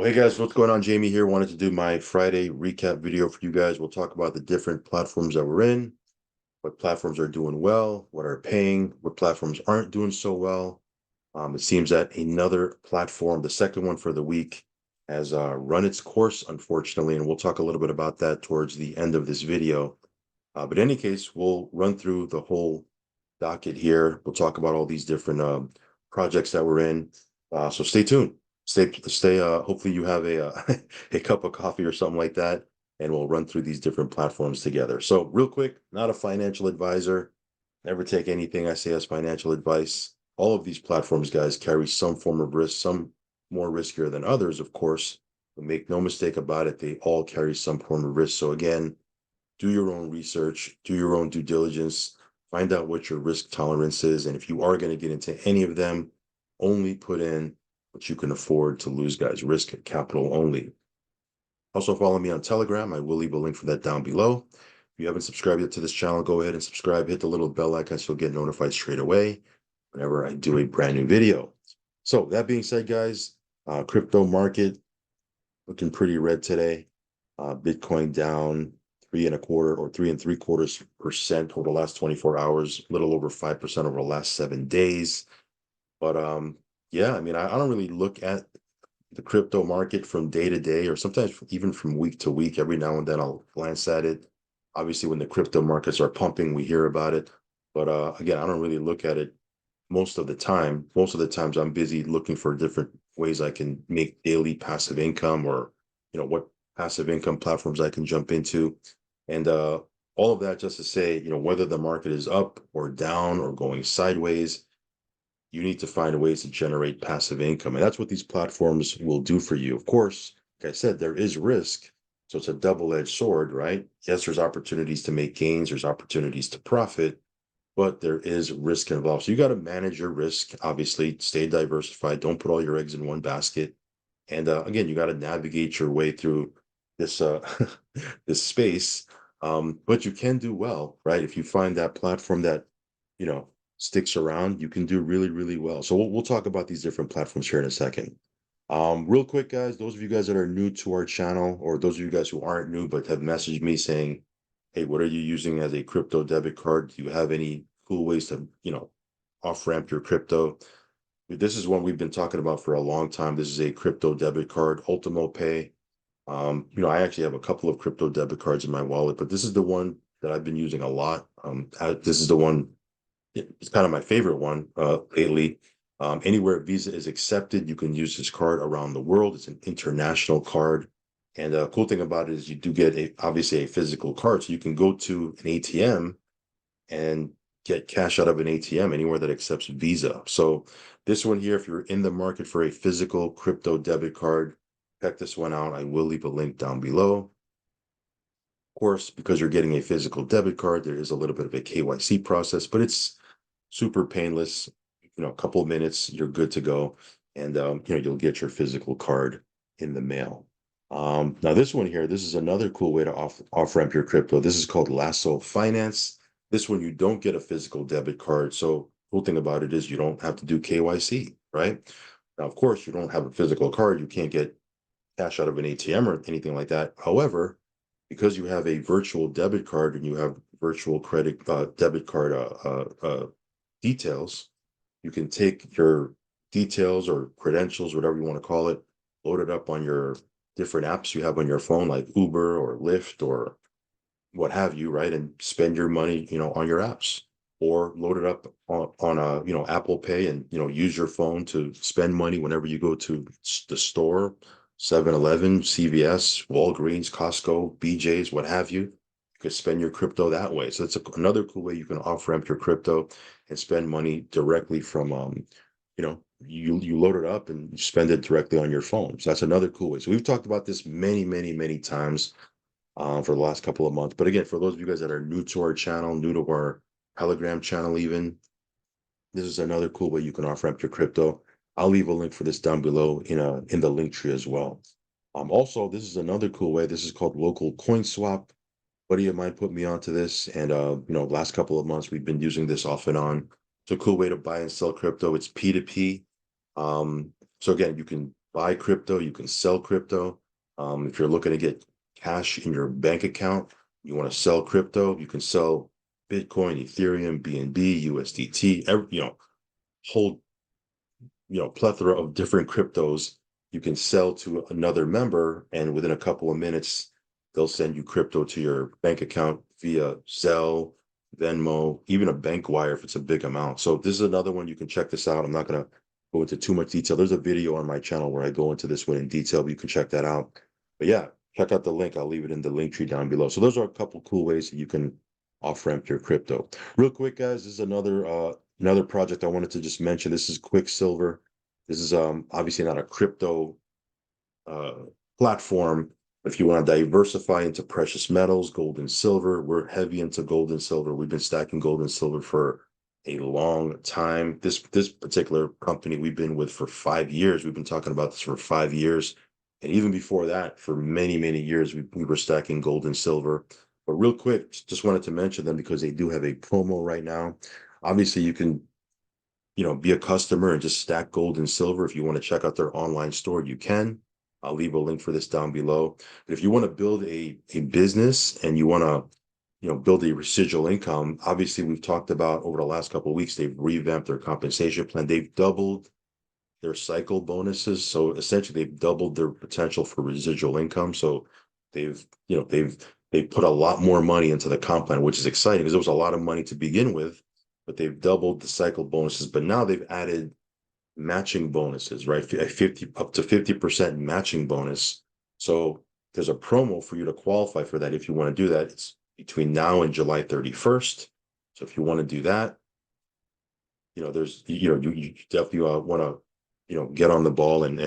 Well, hey guys, what's going on? Jamie here. Wanted to do my Friday recap video for you guys. We'll talk about the different platforms that we're in, what platforms are doing well, what are paying, what platforms aren't doing so well. It seems that another platform, the second one for the week, has run its course, unfortunately, and we'll talk a little bit about that towards the end of this video. But in any case, we'll run through the whole docket here. We'll talk about all these different projects that we're in. So stay tuned. Stay. Hopefully, you have a a cup of coffee or something like that, and we'll run through these different platforms together. So, real quick, not a financial advisor. Never take anything I say as financial advice. All of these platforms, guys, carry some form of risk. Some more riskier than others, of course. But make no mistake about it, they all carry some form of risk. So again, do your own research, do your own due diligence, find out what your risk tolerance is. And if you are going to get into any of them, only put in what you can afford to lose, guys. Risk capital only. Also, follow me on Telegram. I will leave a link for that down below. If you haven't subscribed yet to this channel, go ahead and subscribe. Hit the little bell icon so you'll get notified straight away whenever I do a brand new video. So that being said, guys, crypto market looking pretty red today. Bitcoin down 3.25 or 3.75% over the last 24 hours, a little over 5% over the last 7 days. But yeah, I mean, I don't really look at the crypto market from day to day, or sometimes even from week to week. Every now and then I'll glance at it. Obviously, when the crypto markets are pumping, we hear about it. But again, I don't really look at it most of the time. Most of the times I'm busy looking for different ways I can make daily passive income, or what passive income platforms I can jump into. And all of that just to say, whether the market is up or down or going sideways, you need to find ways to generate passive income. And that's what these platforms will do for you. Of course, like I said, there is risk. So it's a double-edged sword, right? Yes, there's opportunities to make gains, there's opportunities to profit, but there is risk involved. So you got to manage your risk, obviously, stay diversified. Don't put all your eggs in one basket. And again, you got to navigate your way through this this space. But you can do well, right? If you find that platform that, you know, sticks around, you can do really, really well. So we'll talk about these different platforms here in a second. Real quick, guys, those of you guys that are new to our channel, or those of you guys who aren't new but have messaged me saying, hey, what are you using as a crypto debit card? Do you have any cool ways to, off ramp your crypto? This is one we've been talking about for a long time. This is a crypto debit card, Ultimo Pay. I actually have a couple of crypto debit cards in my wallet, but this is the one that I've been using a lot. This is the one, it's kind of my favorite one lately. Anywhere Visa is accepted, you can use this card around the world. It's an international card. And the cool thing about it is you do get obviously a physical card. So you can go to an ATM and get cash out of an ATM anywhere that accepts Visa. So this one here, if you're in the market for a physical crypto debit card, check this one out. I will leave a link down below. Of course, because you're getting a physical debit card, there is a little bit of a KYC process, but it's super painless. A couple of minutes, you're good to go. And, you'll get your physical card in the mail. Now this one here, this is another cool way to off ramp your crypto. This is called Lasso Finance. This one, you don't get a physical debit card. So cool thing about it is you don't have to do KYC, right? Now, of course, you don't have a physical card. You can't get cash out of an ATM or anything like that. However, because you have a virtual debit card and you have virtual credit debit card details, you can take your details or credentials, whatever you want to call it, load it up on your different apps you have on your phone, like Uber or Lyft or what have you, right? And spend your money, on your apps, or load it up on a, Apple Pay, and, use your phone to spend money whenever you go to the store, 7-Eleven, CVS, Walgreens, Costco, BJ's, what have you. You could spend your crypto that way. So that's another cool way you can off ramp your crypto and spend money directly from, you load it up and you spend it directly on your phone. So that's another cool way. So we've talked about this many, many, many times for the last couple of months. But again, for those of you guys that are new to our channel, new to our Telegram channel even, this is another cool way you can off ramp your crypto. I'll leave a link for this down below in the link tree as well. Also, this is another cool way. This is called Local Coin Swap. Buddy of mine put me onto this, and last couple of months we've been using this off and on. It's a cool way to buy and sell crypto. It's P2P. So again, you can buy crypto, you can sell crypto. If you're looking to get cash in your bank account, you want to sell crypto, you can sell Bitcoin, Ethereum, BNB, USDT, whole plethora of different cryptos you can sell to another member, and within a couple of minutes they'll send you crypto to your bank account via Zelle, Venmo, even a bank wire if it's a big amount. So this is another one. You can check this out. I'm not going to go into too much detail. There's a video on my channel where I go into this one in detail, but you can check that out. But yeah, check out the link. I'll leave it in the link tree down below. So those are a couple cool ways that you can off ramp your crypto. Real quick, guys, this is another project I wanted to just mention. This is Quicksilver. This is obviously not a crypto uh, platform. If you want to diversify into precious metals, gold and silver, we're heavy into gold and silver. We've been stacking gold and silver for a long time. This particular company we've been with for 5 years. We've been talking about this for 5 years. And even before that, for many, many years, we were stacking gold and silver. But real quick, just wanted to mention them because they do have a promo right now. Obviously, you can be a customer and just stack gold and silver. If you want to check out their online store, you can. I'll leave a link for this down below. But if you want to build a business and you want to, build a residual income, obviously we've talked about over the last couple of weeks, they've revamped their compensation plan. They've doubled their cycle bonuses. So essentially they've doubled their potential for residual income. So they've, they've put a lot more money into the comp plan, which is exciting because there was a lot of money to begin with, but they've doubled the cycle bonuses. But now they've added matching bonuses, right? Up to 50% matching bonus. So there's a promo for you to qualify for that. If you want to do that, it's between now and July 31st. So if you want to do that, there's, you definitely want to, get on the ball and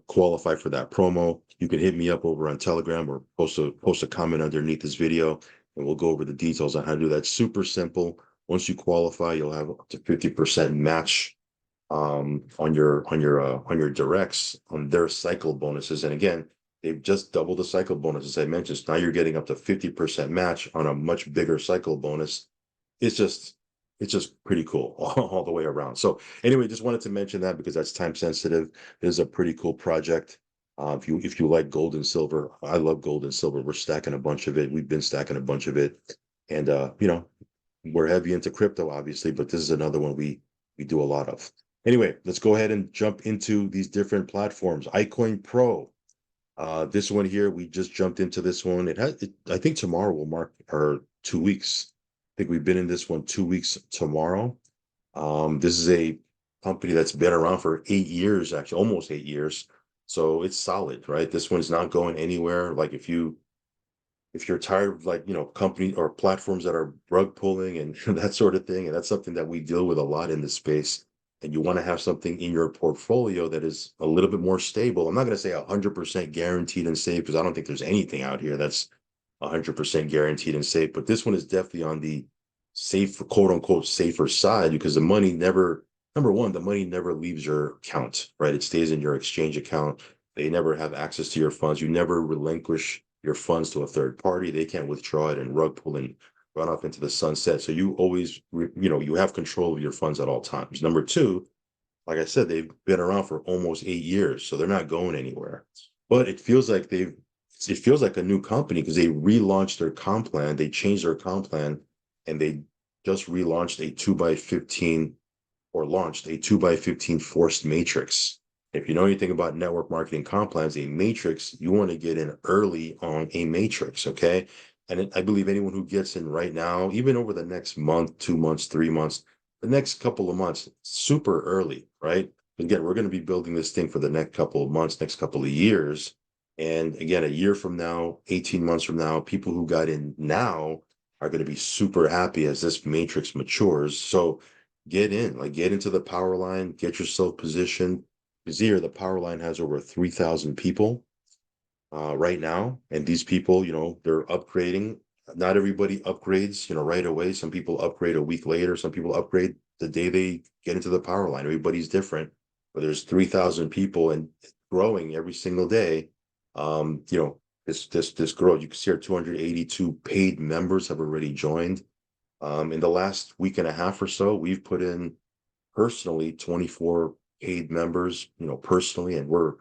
qualify for that promo. You can hit me up over on Telegram or post a comment underneath this video, and we'll go over the details on how to do that. Super simple. Once you qualify, you'll have up to 50% match on your directs on their cycle bonuses. And again, they've just doubled the cycle bonus, as I mentioned. So now you're getting up to 50% match on a much bigger cycle bonus. It's just pretty cool all the way around. So anyway, just wanted to mention that because that's time sensitive. It is a pretty cool project. If you like gold and silver, I love gold and silver. We're stacking a bunch of it. We've been stacking a bunch of it, and we're heavy into crypto, obviously, but this is another one we do a lot of. Anyway, let's go ahead and jump into these different platforms. iCoin Pro. This one here, we just jumped into this one. I think tomorrow will mark our 2 weeks. I think we've been in this one 2 weeks tomorrow. This is a company that's been around for 8 years, actually, almost 8 years. So it's solid, right? This one's not going anywhere. Like if you're tired of company or platforms that are rug pulling and that sort of thing, and that's something that we deal with a lot in this space, and you want to have something in your portfolio that is a little bit more stable. I'm not going to say 100% guaranteed and safe because I don't think there's anything out here that's 100% guaranteed and safe, but this one is definitely on the safe, quote unquote, safer side because the money never, number one, the money never leaves your account, right? It stays in your exchange account. They never have access to your funds. You never relinquish your funds to a third party. They can't withdraw it and rug pull and run off into the sunset. So you always, you have control of your funds at all times. Number two, like I said, they've been around for almost 8 years, so they're not going anywhere. But it feels like a new company because they relaunched their comp plan. They changed their comp plan and they just relaunched a 2x15 or launched a 2x15 forced matrix. If you know anything about network marketing comp plans, a matrix, you want to get in early on a matrix, okay? And I believe anyone who gets in right now, even over the next month, 2 months, 3 months, the next couple of months, super early, right? Again, we're going to be building this thing for the next couple of months, next couple of years. And again, a year from now, 18 months from now, people who got in now are going to be super happy as this matrix matures. So get in, get into the power line, get yourself positioned. Because here, the power line has over 3,000 people right now. And these people, they're upgrading. Not everybody upgrades, right away. Some people upgrade a week later. Some people upgrade the day they get into the power line. Everybody's different. But there's 3,000 people and growing every single day. This growth, you can see our 282 paid members have already joined. In the last week and a half or so, we've put in personally 24 paid members, personally, and we're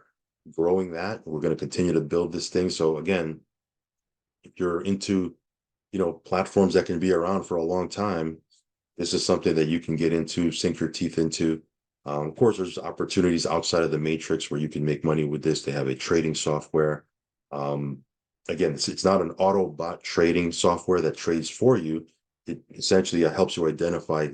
growing that. We're going to continue to build this thing. So again, if you're into, platforms that can be around for a long time, this is something that you can get into, sink your teeth into. Of course, there's opportunities outside of the matrix where you can make money with this. They have a trading software. Um, Again, it's not an auto bot trading software that trades for you. It essentially helps you identify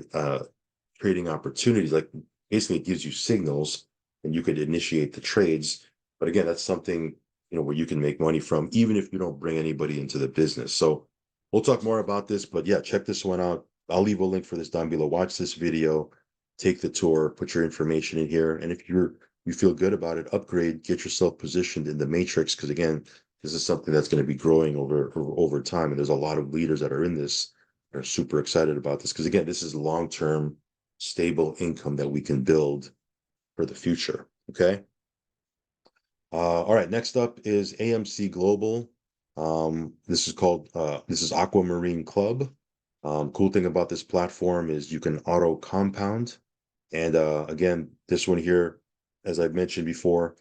trading opportunities. Like basically, it gives you signals, and you could initiate the trades. But again, that's something where you can make money from, even if you don't bring anybody into the business. So we'll talk more about this. But yeah, check this one out. I'll leave a link for this down below. Watch this video, take the tour, put your information in here, and if you feel good about it, upgrade, get yourself positioned in the matrix. Because again, this is something that's going to be growing over time, and there's a lot of leaders that are in this that are super excited about this. Because again, this is long-term stable income that we can build for the future. Okay. All right. Next up is AMC Global. This is Aquamarine Club. Cool thing about this platform is you can auto compound. And again, this one here, as I've mentioned before,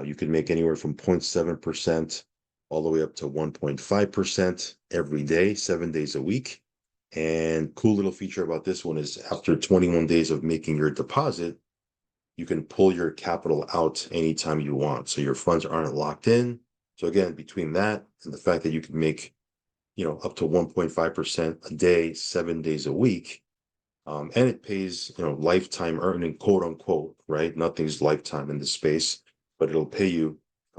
you can make anywhere from 0.7% all the way up to 1.5% every day, 7 days a week. And cool little feature about this one is after 21 days of making your deposit, you can pull your capital out anytime you want. So your funds aren't locked in. So again, between that and the fact that you can make, up to 1.5% a day, 7 days a week, and it pays, lifetime earning, quote unquote, right? Nothing's lifetime in this space, but it'll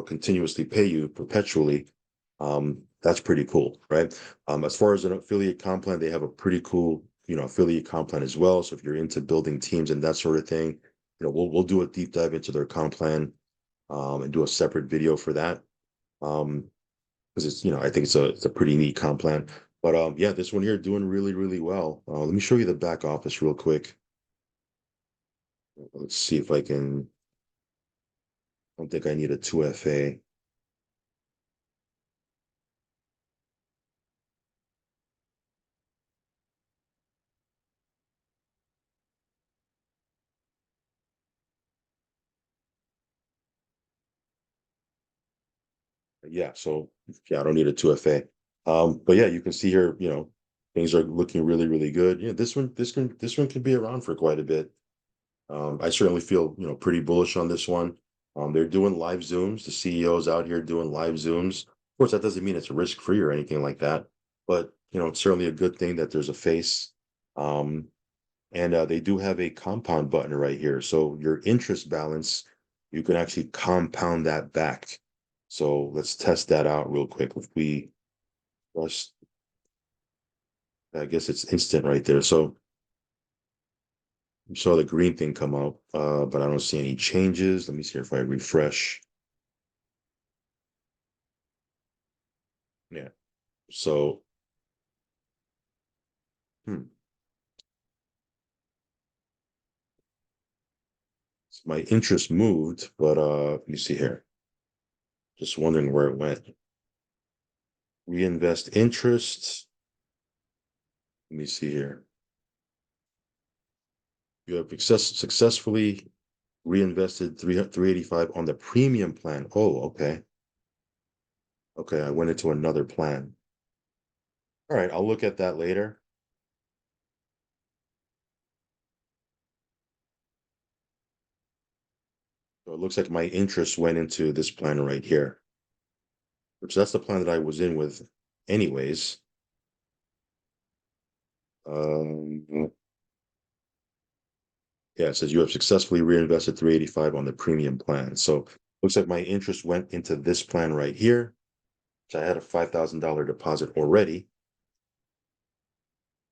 continuously pay you perpetually. That's pretty cool, right? As far as an affiliate comp plan, they have a pretty cool, affiliate comp plan as well. So if you're into building teams and that sort of thing, we'll do a deep dive into their comp plan, and do a separate video for that. Because I think it's a pretty neat comp plan. But yeah, this one here doing really, really well. Let me show you the back office real quick. Let's see if I can. I don't think I need a 2FA. Yeah, so yeah, I don't need a 2FA. But yeah, you can see here, things are looking really, really good. Yeah, this one can be around for quite a bit. I certainly feel, pretty bullish on this one. They're doing live Zooms. The CEO's out here doing live Zooms. Of course, that doesn't mean it's risk-free or anything like that, but it's certainly a good thing that there's a face. Um, and they do have a compound button right here. So your interest balance, you can actually compound that back. So let's test that out real quick. If we press, I guess it's instant right there. So you saw the green thing come up, but I don't see any changes. Let me see if I refresh. Yeah. So, hmm, my interest moved, but let me see here. Just wondering where it went. Reinvest interest. Let me see here. You have successfully reinvested 385 on the premium plan. Oh, okay. Okay, I went into another plan. All right, I'll look at that later. So it looks like my interest went into this plan right here, which that's the plan that I was in with anyways. Um, yeah, it says you have successfully reinvested 385 on the premium plan. So looks like my interest went into this plan right here, which I had a $5,000 deposit already.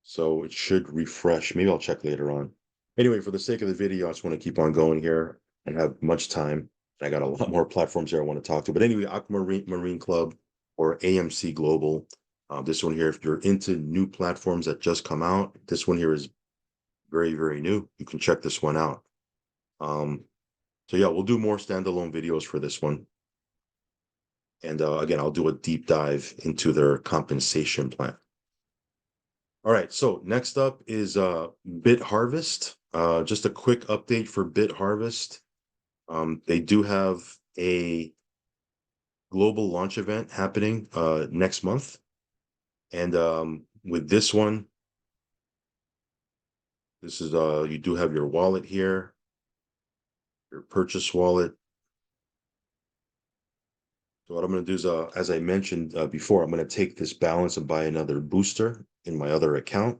So it should refresh. Maybe I'll check later on. Anyway, for the sake of the video, I just want to keep on going here and have much time. I got a lot more platforms here I want to talk to. But anyway, Aquamarine Marine Club or AMC Global. This one here, if you're into new platforms that just come out, this one here is very, very new. You can check this one out. So yeah, we'll do more standalone videos for this one. And again, I'll do a deep dive into their compensation plan. All right, so next up is Bit Harvest. Just a quick update for Bit Harvest. They do have a global launch event happening next month. And with this one, this is you do have your wallet here, your purchase wallet. So what I'm going to do is, as I mentioned before, I'm going to take this balance and buy another booster in my other account.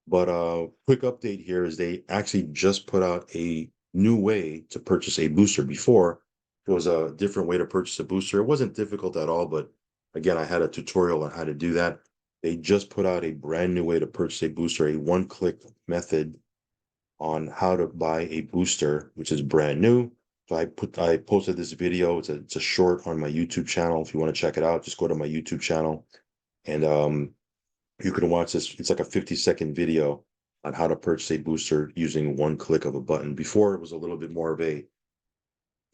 But quick update here is they actually just put out a new way to purchase a booster. Before, it was a different way to purchase a booster. It wasn't difficult at all, but again, I had a tutorial on how to do that. They just put out a brand new way to purchase a booster, a one-click method on how to buy a booster, which is brand new. So I posted this video. It's a short on my YouTube channel. If you want to check it out, just go to my YouTube channel and you can watch this. It's like a 50-second video on how to purchase a booster using one click of a button. Before it was a little bit more of a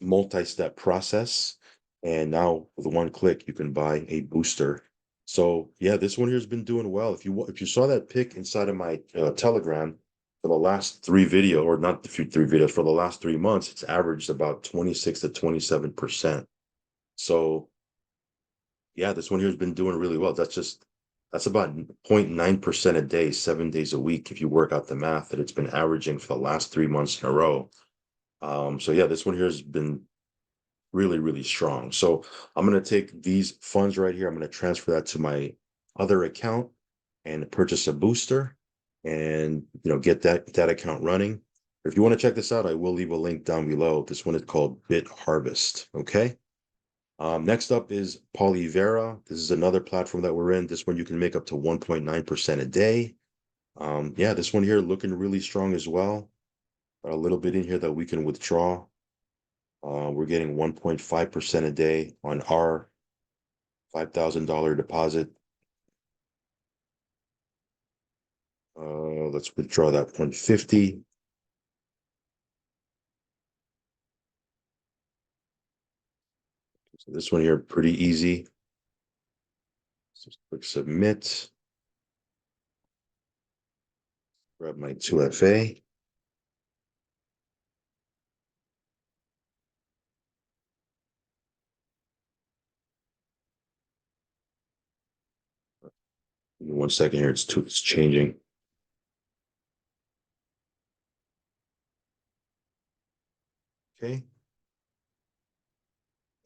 multi-step process, and now with one click you can buy a booster. So yeah, this one here has been doing well. If you saw that pic inside of my Telegram for the last or not the few three videos, for the last 3 months, it's averaged about 26 to 27%. So yeah, this one here has been doing really well. That's about 0.9% a day, 7 days a week, if you work out the math that it's been averaging for the last 3 months in a row. So yeah, this one here has been really, really strong. So I'm going to take these funds right here. I'm going to transfer that to my other account and purchase a booster and, get that account running. If you want to check this out, I will leave a link down below. This one is called Bit Harvest. Okay. Next up is Polyvera. This is another platform that we're in. This one you can make up to 1.9% a day. Yeah, this one here looking really strong as well. Got a little bit in here that we can withdraw. We're getting 1.5% a day on our $5,000 deposit. Let's withdraw that 150. So this one here, pretty easy. Just click submit. Grab my 2FA. Give me 1 second here, it's changing. Okay.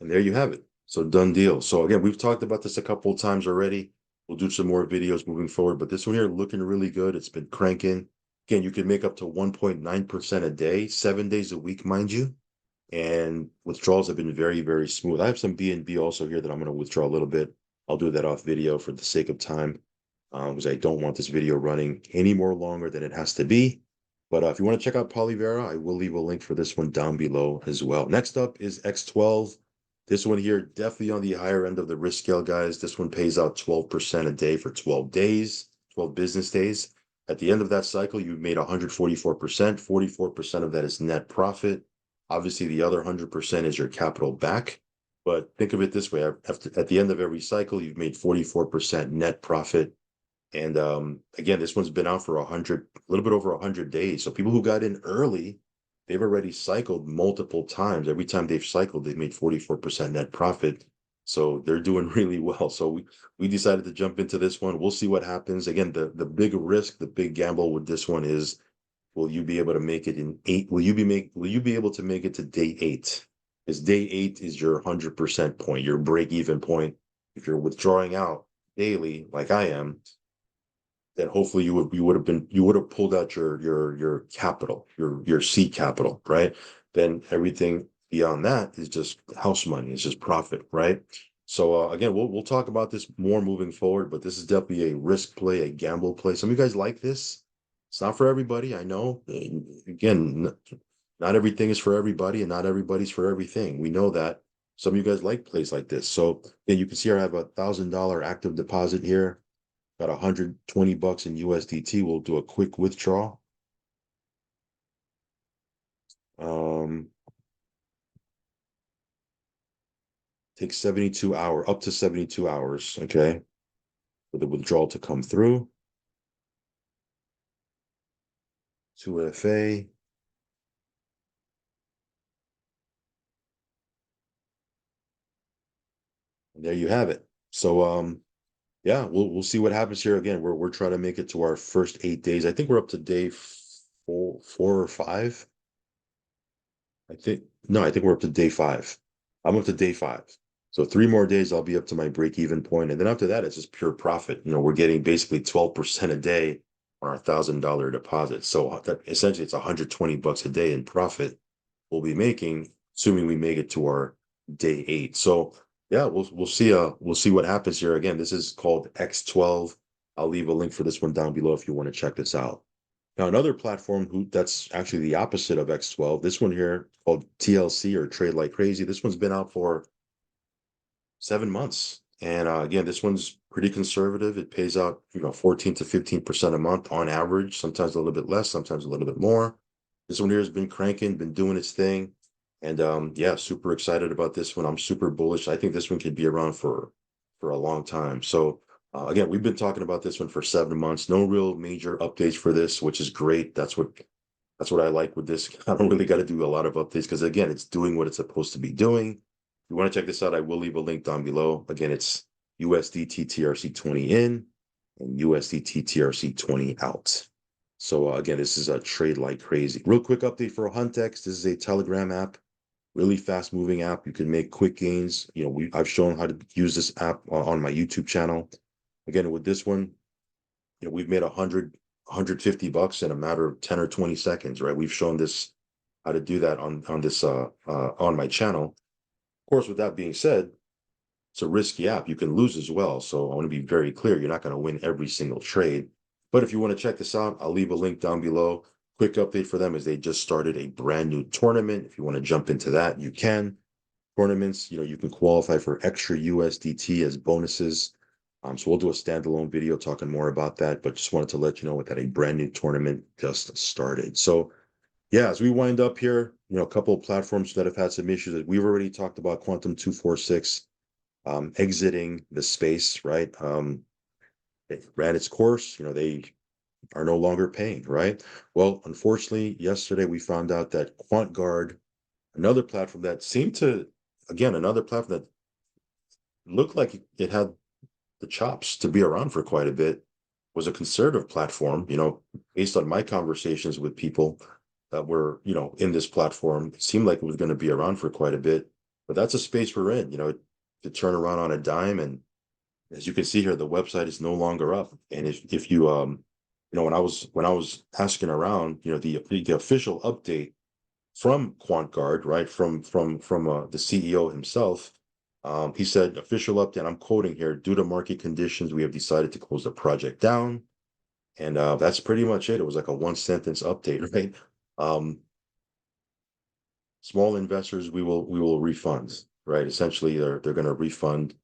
And there you have it. So done deal. So again, we've talked about this a couple of times already. We'll do some more videos moving forward, but this one here looking really good. It's been cranking. Again, you can make up to 1.9% a day, 7 days a week, mind you. And withdrawals have been very, very smooth. I have some BNB also here that I'm going to withdraw a little bit. I'll do that off video for the sake of time, because I don't want this video running any more longer than it has to be. But if you want to check out Polyvera, I will leave a link for this one down below as well. Next up is X12. This one here, definitely on the higher end of the risk scale, guys. This one pays out 12% a day for 12 days, 12 business days. At the end of that cycle, you've made 144%. 44% of that is net profit. Obviously, the other 100% is your capital back. But think of it this way. At the end of every cycle, you've made 44% net profit. And again, this one's been out for a little bit over 100 days. So people who got in early, they've already cycled multiple times. Every time they've cycled, they've made 44% net profit. So they're doing really well. So we decided to jump into this one. We'll see what happens. Again, the big risk, the big gamble with this one is, will you be able to make it in 8? Will you be able to make it to day 8? Because day 8 is your 100% point, your break-even point. If you're withdrawing out daily, like I am, then hopefully you would have pulled out your capital, your seed capital, right? Then everything beyond that is just house money, it's just profit, right? So again, we'll talk about this more moving forward, but this is definitely a risk play, a gamble play. Some of you guys like this. It's not for everybody, I know. Again, not everything is for everybody, and not everybody's for everything. We know that. Some of you guys like plays like this. So again, you can see I have $1,000 active deposit here. Got 120 bucks in USDT. We'll do a quick withdrawal. Takes 72 hours, up to 72 hours, okay, for the withdrawal to come through. 2FA. And there you have it. So yeah, we'll see what happens here. Again, we're trying to make it to our first 8 days. I think we're up to day four or five. I think no, I think we're up to day five. I'm up to day five. So 3 more days, I'll be up to my break-even point. And then after that, it's just pure profit. We're getting basically 12% a day on our $1,000 deposit. So that essentially it's $120 a day in profit we'll be making, assuming we make it to our day 8. So yeah, we'll see what happens here. Again, this is called X12. I'll leave a link for this one down below if you want to check this out. Now, another platform that's actually the opposite of X12, this one here called TLC or Trade Like Crazy. This one's been out for 7 months. And again, this one's pretty conservative. It pays out, 14 to 15% a month on average, sometimes a little bit less, sometimes a little bit more. This one here has been cranking, been doing its thing. And yeah, super excited about this one. I'm super bullish. I think this one could be around for a long time. So again, we've been talking about this one for 7 months. No real major updates for this, which is great. That's what I like with this. I don't really got to do a lot of updates because again, it's doing what it's supposed to be doing. If you want to check this out, I will leave a link down below. Again, it's USDT TRC20 in and USDT TRC20 out. So again, this is a trade like crazy. Real quick update for Huntex. This is a Telegram app, really fast moving app. You can make quick gains. I've shown how to use this app on my YouTube channel. Again, with this one, we've made 150 bucks in a matter of 10 or 20 seconds, right? We've shown this how to do that on this on my channel. Of course, with that being said, it's a risky app. You can lose as well. So I want to be very clear. You're not going to win every single trade. But if you want to check this out, I'll leave a link down below. Quick update for them is they just started a brand new tournament. If you want to jump into that, you can. Tournaments, you can qualify for extra USDT as bonuses. So we'll do a standalone video talking more about that, but just wanted to let you know that a brand new tournament just started. So yeah, as we wind up here, a couple of platforms that have had some issues that we've already talked about, Quantum 246 exiting the space, right? It ran its course, they are no longer paying, right? Well, unfortunately, yesterday we found out that QuantGuard, another platform that seemed to, again, another platform that looked like it had the chops to be around for quite a bit, was a conservative platform, based on my conversations with people that were, in this platform. It seemed like it was going to be around for quite a bit, but that's a space we're in, to turn around on a dime. And as you can see here, the website is no longer up. And if you, when I was asking around, the official update from QuantGuard, right, from the CEO himself, he said, official update, I'm quoting here, due to market conditions, we have decided to close the project down. And that's pretty much it. It was like a one-sentence update, right? Small investors, we will refund, right? Essentially, they're going to refund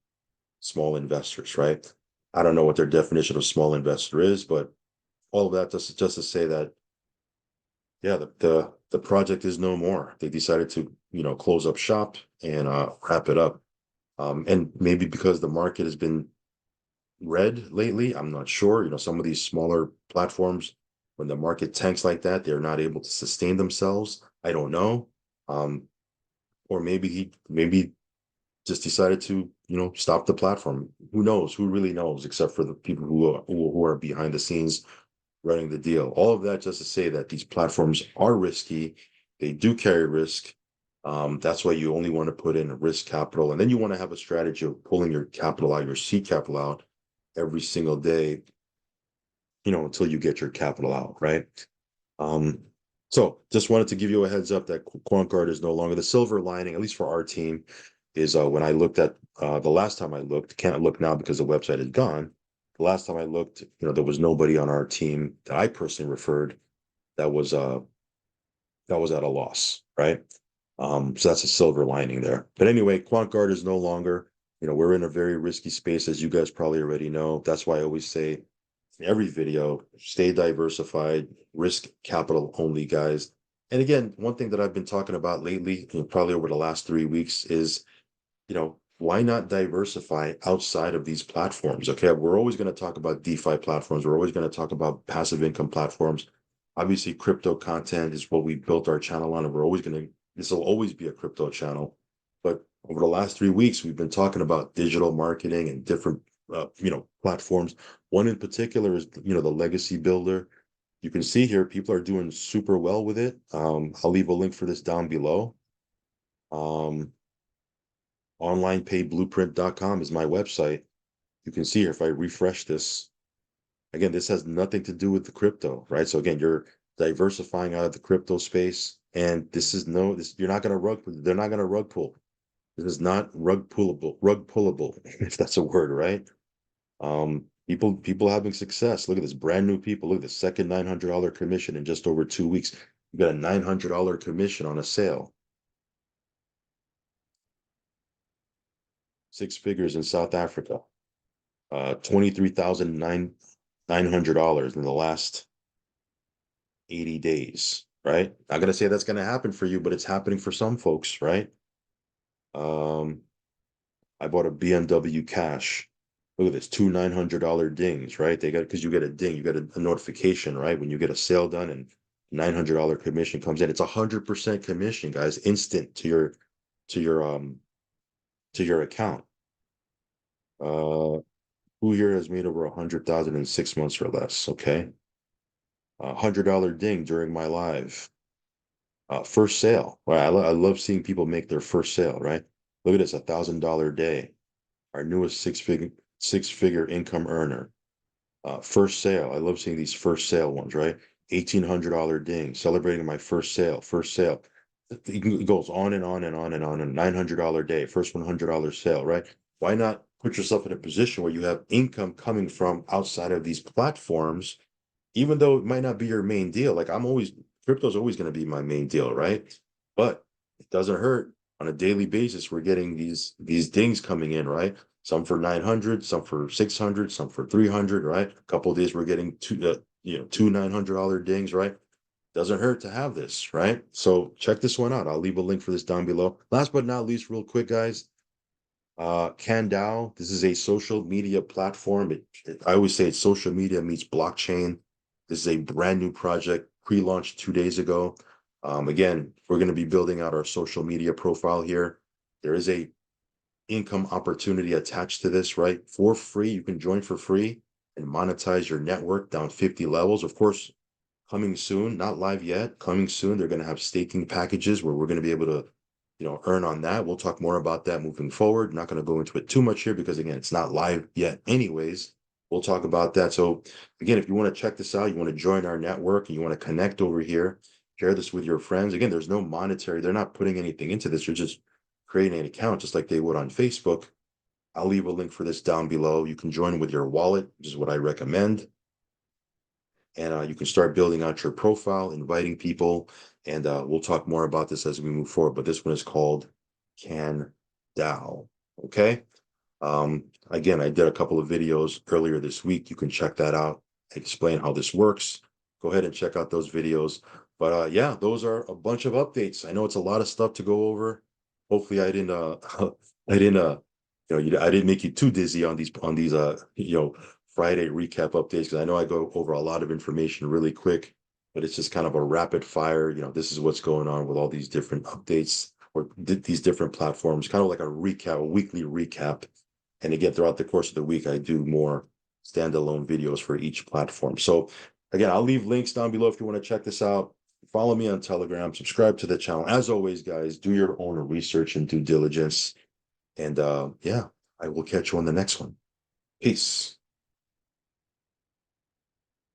small investors, right? I don't know what their definition of small investor is, but all of that just to say that, yeah, the project is no more. They decided to, close up shop and wrap it up. And maybe because the market has been red lately, I'm not sure. Some of these smaller platforms, when the market tanks like that, they're not able to sustain themselves. I don't know. Or maybe he just decided to, stop the platform. Who knows? Who really knows? Except for the people who are behind the scenes running the deal. All of that just to say that these platforms are risky. They do carry risk. That's why you only want to put in risk capital, and then you want to have a strategy of pulling your capital out, your seed capital out every single day, until you get your capital out, right? Um, so just wanted to give you a heads up that QuantGuard is no longer. The silver lining, at least for our team, is when I looked at the last time I looked, can't look now because the website is gone. The last time I looked, there was nobody on our team that I personally referred that was at a loss, right? So that's a silver lining there. But anyway, QuantGuard is no longer, we're in a very risky space, as you guys probably already know. That's why I always say in every video, stay diversified, risk capital only, guys. And again, one thing that I've been talking about lately, probably over the last 3 weeks, is, why not diversify outside of these platforms? Okay, we're always going to talk about DeFi platforms. We're always going to talk about passive income platforms. Obviously, crypto content is what we built our channel on, and this will always be a crypto channel. But over the last 3 weeks, we've been talking about digital marketing and different, platforms. One in particular is, the Legacy Builder. You can see here, people are doing super well with it. I'll leave a link for this down below. OnlinePayBlueprint.com is my website. You can see here, if I refresh this, again, this has nothing to do with the crypto, right? So again, you're diversifying out of the crypto space, and you're not going to they're not going to rug pull. This is not rug pullable, if that's a word, right? People having success. Look at this, brand new people. Look at the second $900 commission in just over 2 weeks. You got a $900 commission on a sale. 6 figures in South Africa. $23,900 in the last 80 days, right? Not gonna say that's gonna happen for you, but it's happening for some folks, right? I bought a BMW cash. Look at this, two $900 dings, right? Because you get a ding, you get a notification, right? When you get a sale done and $900 commission comes in, it's 100% commission, guys, instant to your account. Who here has made over 100,000 in 6 months or less? Okay. $100 ding during my live. First sale. Right. I love seeing people make their first sale, right? Look at this, $1,000 day. Our newest six figure income earner. First sale. I love seeing these first sale ones, right? $1,800 ding, celebrating my first sale. It goes on and on and on and on. And $900 day, first $100 sale, right? Why not put yourself in a position where you have income coming from outside of these platforms, even though it might not be your main deal? Like crypto's always going to be my main deal, right? But it doesn't hurt. On a daily basis, we're getting these dings coming in, right? Some for 900, some for 600, some for 300, right? A couple of days we're getting two $900 dings, right? Doesn't hurt to have this, right? So check this one out. I'll leave a link for this down below. Last but not least, real quick, guys, CanDAO. This is a social media platform. I always say it's social media meets blockchain. This is a brand new project, pre-launched 2 days ago. Again, we're going to be building out our social media profile here. There is a income opportunity attached to this, right? For free, you can join for free and monetize your network down 50 levels. Of course, coming soon, not live yet, coming soon, they're going to have staking packages where we're going to be able to, earn on that. We'll talk more about that moving forward. Not going to go into it too much here because, again, it's not live yet anyways. We'll talk about that. So again, if you want to check this out, you want to join our network and you want to connect over here, share this with your friends. Again, there's no monetary, they're not putting anything into this. You're just creating an account just like they would on Facebook. I'll leave a link for this down below. You can join with your wallet, which is what I recommend. And you can start building out your profile, inviting people, and we'll talk more about this as we move forward. But this one is called CanDAO. Okay. Again, I did a couple of videos earlier this week. You can check that out. Explain how this works. Go ahead and check out those videos. But yeah, those are a bunch of updates. I know it's a lot of stuff to go over. Hopefully, I didn't I didn't I didn't make you too dizzy on these Friday recap updates, because I know I go over a lot of information really quick, but it's just kind of a rapid fire. This is what's going on with all these different updates or these different platforms, kind of like a weekly recap. And again, throughout the course of the week, I do more standalone videos for each platform. So again, I'll leave links down below if you want to check this out. Follow me on Telegram, subscribe to the channel. As always, guys, do your own research and due diligence. And yeah, I will catch you on the next one. Peace.